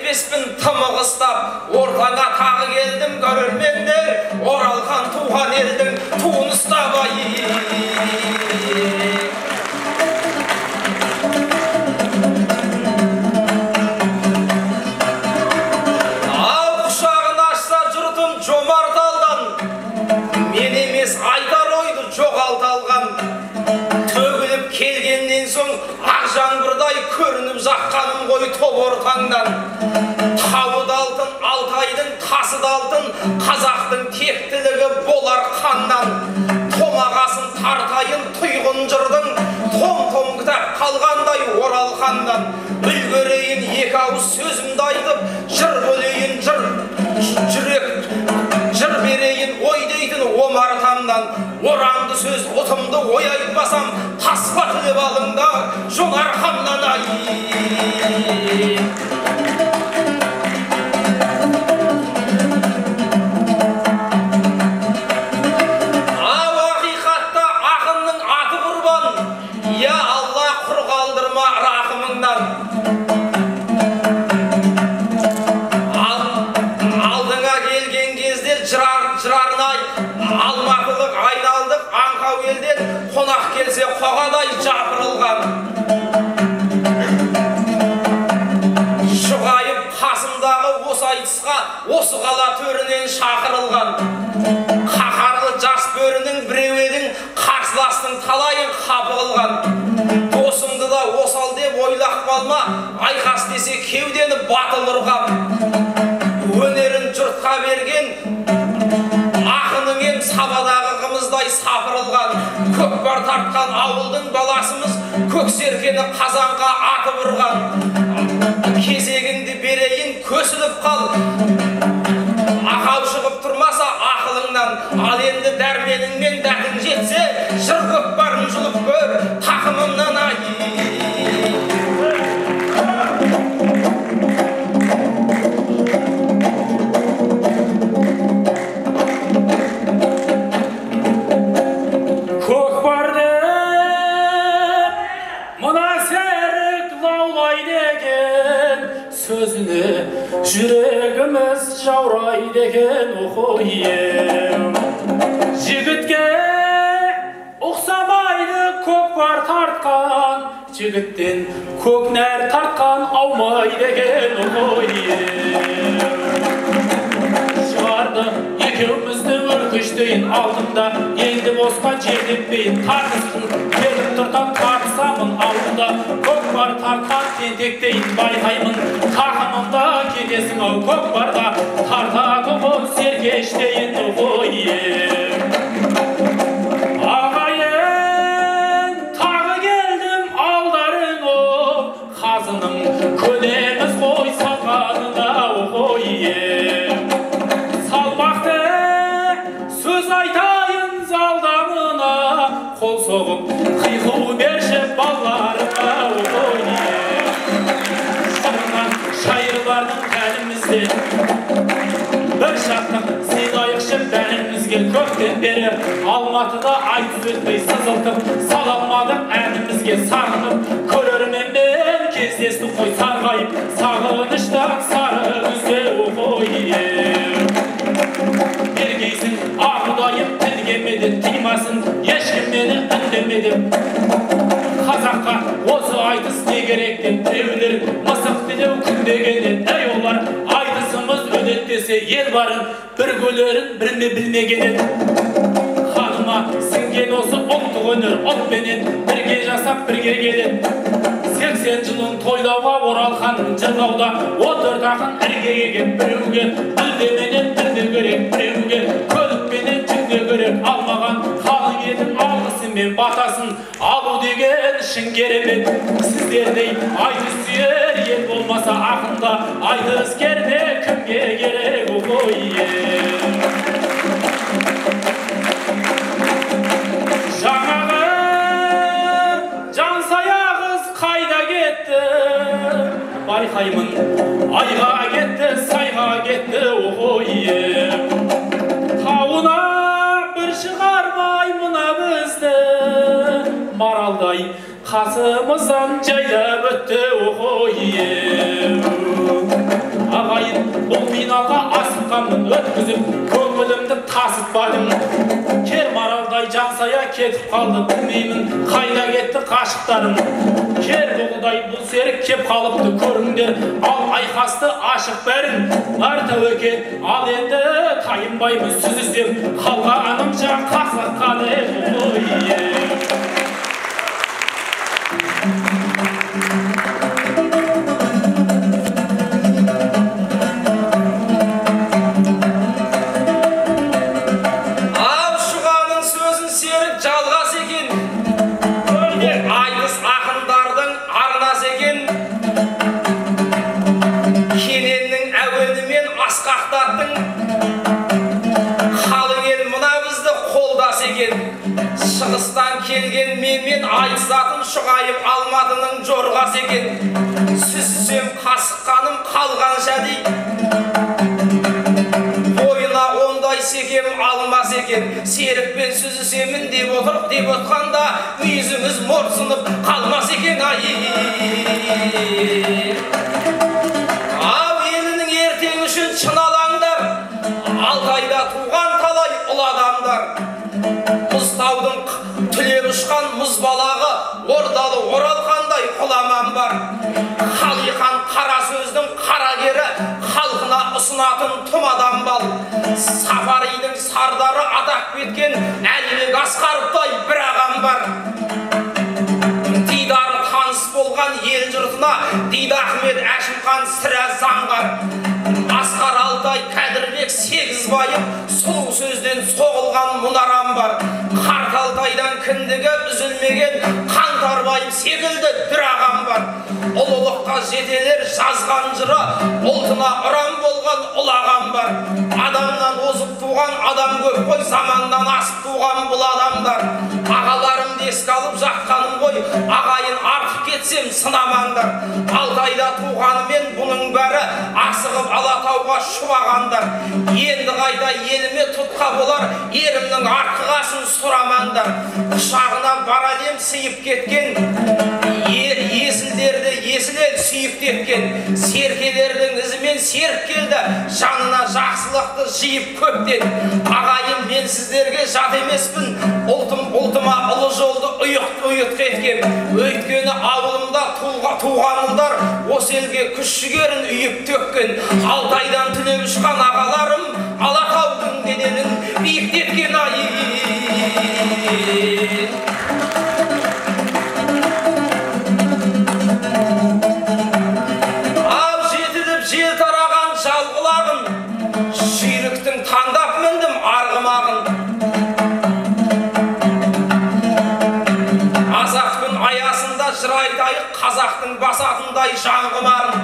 емеспін тымық ұстап, ортаңа тағы келдім көрермендер, оралған туған елдің туын ұстап Ал құшағын ашса жұртым жомарт алдан, мен емес айтар ойды жоғалт алған. Төгіліп келгеннен соң ақ жаңбырдай көрініп жаққаным ғой топ ортаңдан. Тауы да алтын, Алтайдың тасы да алтын, қазақтың тектілігі болар қаннан. Томағасын тартайын тұйғын жырдың, том-том кітап қалғандай оралханнан. Үлгерейін екі ауыз сөзімді айтып, жыр бөлейін жыр берейін ой дейтін омартамдан. Орамды сөз ұтымды ой айтпасам, таспа тіліп алыңда жонар қамнан ай. Ақиқатта ақынның аты құрбан, я Алла құр қалдырма рақымыңнан. Алдыңа келген кезде жырарнай, алматылық айналдық аңқау елден, қонақ келсе қоғадай жапырылған. Шұғайып қасымдағы осы айтысқа, осы қала төрінен шақырылған. Қақарлы жас бөрінің біреуедің, қарсыластың талайын қапы қылған. Досымды да осал деп ойлақ қалма, айқас десе кеудені батыл ұрған. Өнерін жұртқа берген ақының ем сабадағы қымыздай сапырылған. Көкпар тартқан ауылдың баласымыз көксеркені қазанға атып ұрған. Кезегіңді берейін көсіліп қал, ақау шығып тұрмаса ақылыңнан. Ал енді дәрменіңмен дәтің жетсе, жыр көкпарын жұлып көр тақымымнан ай. Жүрегіміз жаурайды екен оқойым. Жігітке ұқсамайды көкпар тартқан, жігіттен көк нәр тартқан аумайды екен оқойым. Шығарды екеумізді өркештейін алдымда, енді босқа жетіппейін тартысын, кетіп тұртан тартысамын алдымда. Көкпар тартқан тентектейін байқаймын, тақымымда кетесің ау көкпарға, тартады ғой сергештейін ойым. Ағайын, тағы келдім алдарың оу, қазының көлеміз ғой салғанына ойым. Салмақты сөз айтайын залдамына, қол соғып қиқу берші балаларыма ойым. Шайырлардың әлімізде бір шаттық сыйлайықшы бәрімізге. Көптен бері Алматыда айтып өтпей сызылтып, саламадық әнімізге сағынып. Көрерменмен кездестік қой сарғайып, сағыныштан сары күзде ойым. Бергейсің ағудайым тілгемеді, тимасын ешкім мені үндемеді. Қазаққа осы айтыс не керек деп біреулер мысық тілеу күндегенде. Әй олар айтысымыз өдет десе ел барын, бір көлерін біріне білмегенен. Ханыма сіңген осы ұлттық өнер ұлтпенен бірге жасап бірге келен. 80 жылын тойлауға оралханын жырлауда, 14 ақын ірге келген. Біреуге білдеменен білді керек, біреуге көлікпенен жүнде керек. Алмаған қалың елдің алғысымен батасын алу деген шын керемет. Сіздердей айтыс сүйер ел болмаса ақында, айтыс керде кімге керек ойым. Жаңағы жансаяғыз қайда кетті, байқаймын айға кетті, сайға кетті ойым. Тауына бір шығармай мына бізді, маралдай қасымыздан жайлап өтті ойым. Ағайын бұл финалға асыққанмын өткізіп көңілімді тасытпадым. Кер маралдай жансая кетіп қалды, білмеймін қайда кетті қашықтарым. Кер бұғыдай бұл серік кеп қалыпты көріңдер, ал айқасты ашық бәрін. Нар тәуекел, ал енді тайынбаймыз сүзісем, қалғаным жан қасыққаны Шығыстан келген менмен айтысатын шұғайып алматының жорғасы екен. Сүзсем қасыққаным қалғанша дейді. Бойына ондай секем алмас екен. Серікпен сүзісемін деп отқанда үйізіміз морсынып қалмас екен. Ал елінің ертең үшін шыналаңдар. Алтайда туған талай ұл адамдар. Мұзтаудың түлеп ұшқан мұз балағы, ордалы оралқандай құламан бар. Қалиқан қара сөздің қарагері, халқына ұсынатын тұм адам бал. Сапаридың сардары атақ кеткен Әлібек Асқаровтай бір ағам бар. Дидары таныс болған ел жұртына Дидахмет Әшімхан сірә заңғар. Асқар Алтай Кәдірбек Сегізбайым сұлу сөзден соғылған мұнарам бар. Қарталтайдан кіндігі үзілмеген Қаңтарбайым секілді бір ағам бар. Ұлылыққа жетелер жазған жыры, ұлтына ұран болған ұл ағам бар. Адамнан озып туған адам көп қой, заманнан асып туған бұл адамдар. Ағаларымды еске алып жатқаным ғой, ағайын артып кетсем сынамаңдар. Алтайда туғанымен бұның бәрі асығып Алатауға шұбағандар. Енді қайда еліме тұтқа болар, ерімнің артқығасын сұрамаңдар. Құшағына бар әлем сыйып кеткен, есілдерді есілен сүйіп тепкен. Серкелердің ізімен серік келді, жанына жақсылықты жиып көптен. Ағайын, мен сіздерге жат емеспін, ұлтыма ұлы жолды ұйытқы еткен. Өйткені ауылымда туған ұлдар осы елге күш жігерін үйіп төккен. Алтайдан түлеп ұшқан ағаларым Алатаудың беделін биіктеткен. Ал жетіліп жел тараған жалғылағын, жүйріктің таңдап міндім арғымағын. Азақ күн аясында жыр айтайық, қазақтың басатындай жаңғымарын.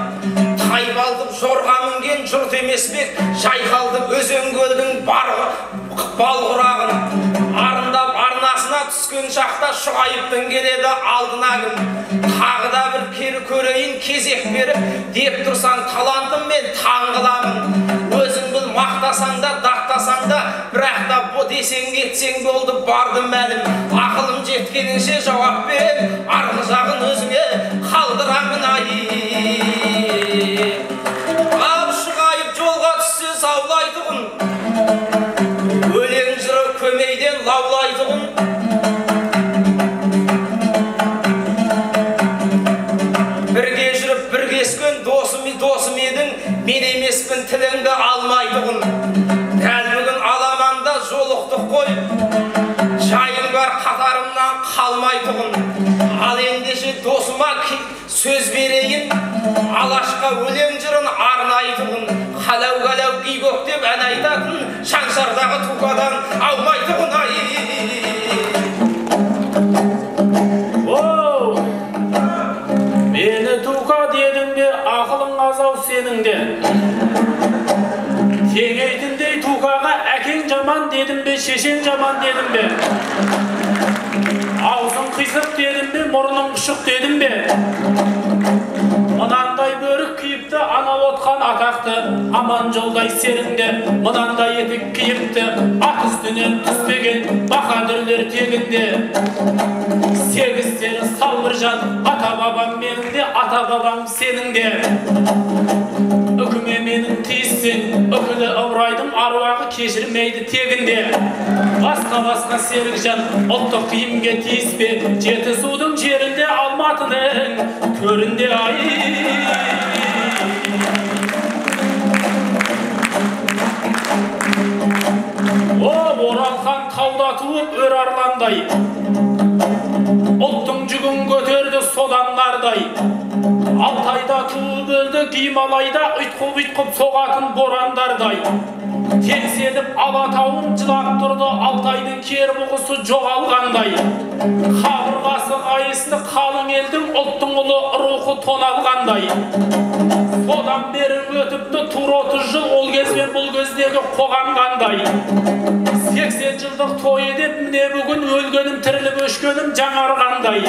Тайбалдып жорға мінген жұрт емеспек, жайқалдып өзен көлдің балғырағын. Арындап арнасына түскен шақта шұғайыптың келеді алдына күн. Тағы да бір кері көрейін кезек беріп, деп тұрсаң талантым мен таңғыламын. Өзің бұл мақтасаң да, дақтасаң да, бірақ та бұ десең кетсең болды барды мәлім. Ақылым жеткенінше жауап берем, арғы жағын өзіңе қалдырамын. Ал шұғайып жолға түссе саулайтұғын, өлең жыры көмейден лаулайтұғын. Бірге жүріп біргескен досым едің, мен емеспін тіліңді алмайтұғын. Дәл бүгін аламанда жолықтық қой, жайың бар қатарымнан қалмайтұғын. Ал ендеше досыма сөз берейін, алашқа өлең жырын арнайтұғын. Қалау-қалау күй көктеп ән айтатын, шаншардағы тукадан алмайтұғын. Мені тука дедің бе, ақылың азау сенің де. Теңейтіндей тукаға әкең жаман дедім бе, шешең жаман дедім бе. Аузың қисық дедім бе, мұрның ұшық дедім бе. Мынандай бөрік киіпті, ана отқан атақты, аман жолдай серіңде. Мынандай етік киіпті, ат үстінен түспеген бақадірлер тегінде. Сегіздері сал бір жан, ата бабам менің де, ата бабам сенің де. Үкімен менің тиіссен, үкілі ыбырайдың аруағы кешірмейді тегінде. Басқа Серікжан, ұлттық киімге тиіспе, Жетісудың жерінде Алматының төрінде Оралхан тауда туып өр арландай, ұлттың жүгін көтерді соданлардай. Алтайда туып өлді Гималайда, ұйтқып соғатын борандардай. Теңселіп Алатауын жылап тұрды, Алтайдың кер бұғысы жоғалғандай. Қабырғасы қайысты қалың елдің, ұлттың ұлы рухы тоналғандай. Содан бері өтіпті тур 30 жыл, ол кезбен бұл кездегі қоғанғандай. 80 жылдық тойы деп міне бүгін өлгенім тіріліп өшкенім жаңарғандай.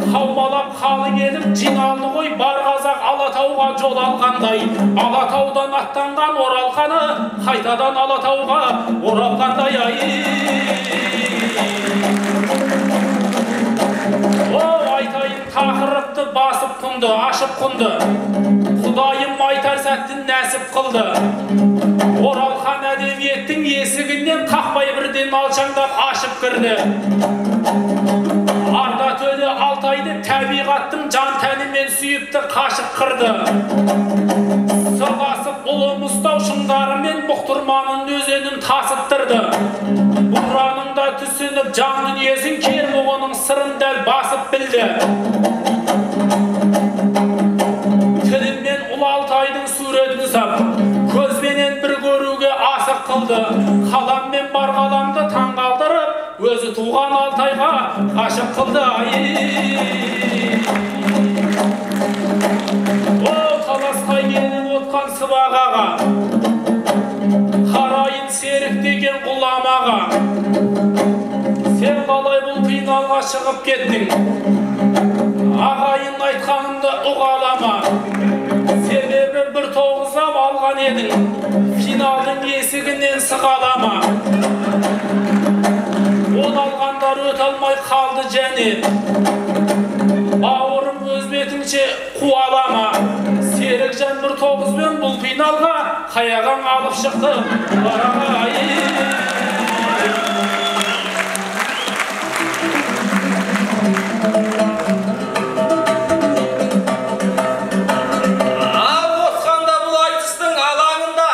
Қаумалап қалың елім жиналды ғой, бар қазақ Алатауға жол алғандай. Алатаудан аттанған Оралханы қайтадан Алатауға оралғандай. Айтайын тақырыпты басып құнды, ашып құнды. Құдайым айтар сәттін нәсіп қылды. Оралхан әдебиеттің есігінен қақпай бірден алшаңдап ашып кірді. Арда төлі Алтайды табиғаттың жан тәнімен сүйіпті қашып қырды. Сырласып ұлы мұстау шыңдарымен бұқтырманың өзенін тасыттырды. Бұраныңда түсініп жан дүниесін кермұғының сырын дәл басып білді. Тіліммен ұлы Алтайдың суретін сап, көзбенен бір көруге асық қылды. Қаламмен бар ғаламды таң қалдырып, өзі туған Алтайға ғашық қылды. Таласқа келіп отқан сыбағаға, қарайын серік деген ғұламаға. Сен қалай бұл қиналға шығып кеттің, ағайын айтқанымды ұғалама. Себебі бір тоғызап алған едің, финалдың есігінен сығалама. Он алғандар өт алмай қалды және, бауырым өз бетіңше қуалама. Серікжан бір тоғызбен бұл финалға қаяған алып шықты бараға. Отқанда бұл айтыстың алаңында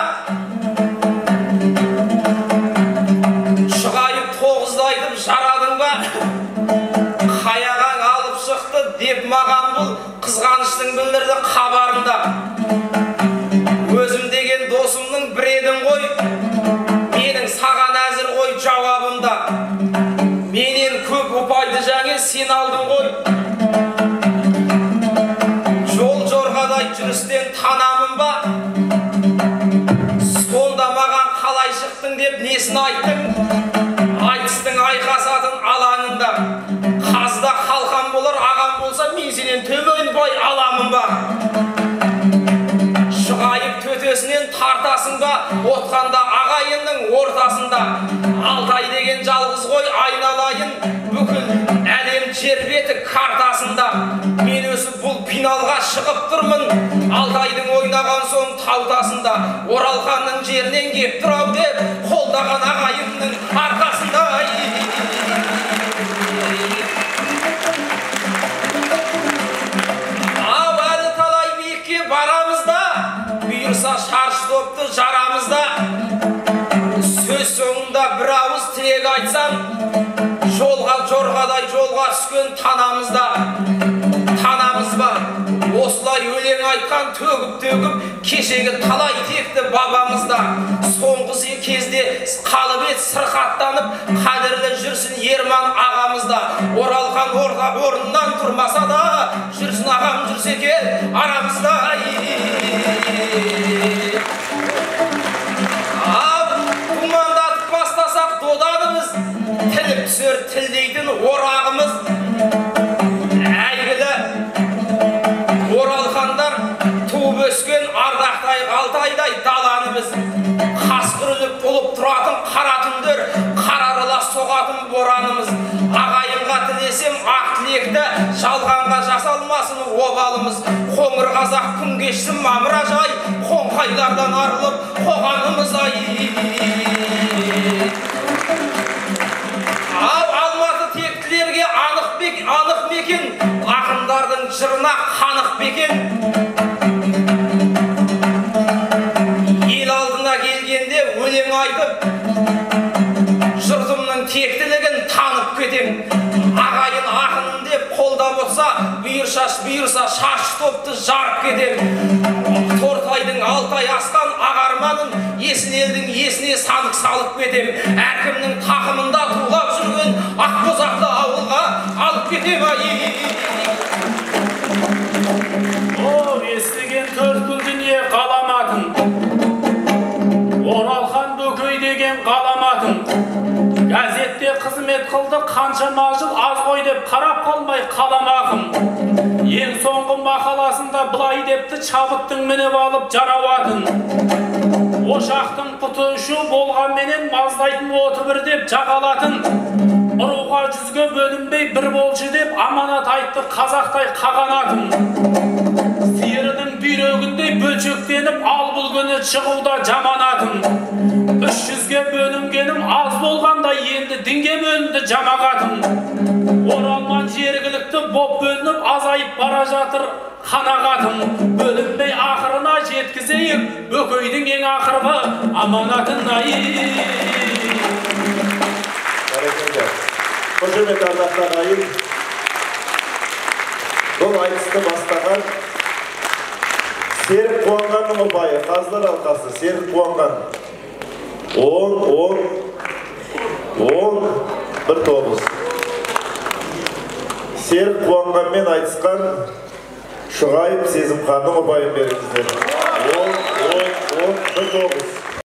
шығайып тоғызды айтып жарадың ба? Қаяған алып шықты деп маған бұл қызғаныштың білдірді хабарында. Өзім деген досымның бір едің ғой, менің саған әзір ғой жауабымда. Менен көп ұпайды жаңе сен алдың ғой. Жол жорғадай жүрістен танамын ба? Сонда маған қалай шықтың деп несін айттың? Айтыстың айқасатын алаңында. Қазда қалқан болар, ағам болса мен сенен төмен бай аламын ба? Шығайып төтесінен тартасың ба? Отқанда ағайынның ортасында. Алтай деген жалғыз ғой айналайын, бүкіл әлем жер беті картасында. Мен өсіп бұл финалға шығып тұрмын, Алтайдың ойнаған соң таутасында. Оралханның жерінен кеп тұрау деп қолдаған ағайынның арқасында. Әлі талай биікке барамызда, бұйырса шаршы допты жарамызда. Сөз соңында бір ауыз тілек айтсам, жолға жорғадай жолға түскен танамызда. Танамыз ба? Осылай өлең айтқан төгіп кешегі талай текті бабамызда. Соңғысы кезде қалып ет сырқаттанып, қадірлі жүрсін Ерман ағамызда. Оралхан орнынан тұрмаса да, жүрсін ағам жүрсе кел арамызда. Думандатып бастасақ доданымыз, тіліп түсер тілдейтін орағымыз. Әйгілі Оралхандар туып өскен ардақтай Алтайдай даланымыз. Қасқырылып болып тұратын қара түндер, қарарыла соғатын боранымыз. Ағайынға тілесем ақ тілекті жалғанға жасалмасын обалымыз. Қоңыр қазақ күн кешсін мамыражай, қоңқайлардан арылып қоғанымыз ай. Ал Алматы тектілерге анық мекен, ақындардың жырына қанық бекен. Ел алдына келгенде өлең айтып, жұртымның тектілігін танып кетем. Ағайын ақыным деп қолдап отса, бұйырса шаш топты жарып кетем. Тортайдың алтай астан ағарманын, есін елдің есіне сандық салып кетем. Әркімнің тақымында тулап жүрген ақбозақты ауылға алып кетем ай. О, естіген төрткүл дүние қаламатын, Оралхан Бөкей деген қаламатын. Газетте қызмет қылды қаншама жыл, аз ғой деп қарап қалмай қаламақым. Ең соңғы мақаласында былай депті, чабыттың мініп алып жарауатын. Ошақтың құты ұшу болғанменен маздайтын оты бір деп жағалатын. Ұруға жүзге бөлінбей бір болшы деп аманат айтты қазақтай қағанатын. Сиырының бүйрегіндей бөлшектеніп ал бұл күні шығуда жаманатын. 300-ге бөлінгенім аз болғанда енді дінге бөлінді жамағатын. Оралман жергілікті боп бөлініп азайып бара жатыр қанағатын. Бөлінбей ақырына жеткізейік Бөкейдің ең ақырғы аманатын ай. Құрмет ардақты ағайын, бұл айтысты бастаған Серік Қуанғанның ұпайы, қазылар алқасы, Серік Қуанған 10-1-9. Серік Қуанғанмен айтысқан Шұғайып Сезімханның ұпайын беріңіздер. 10-1-9.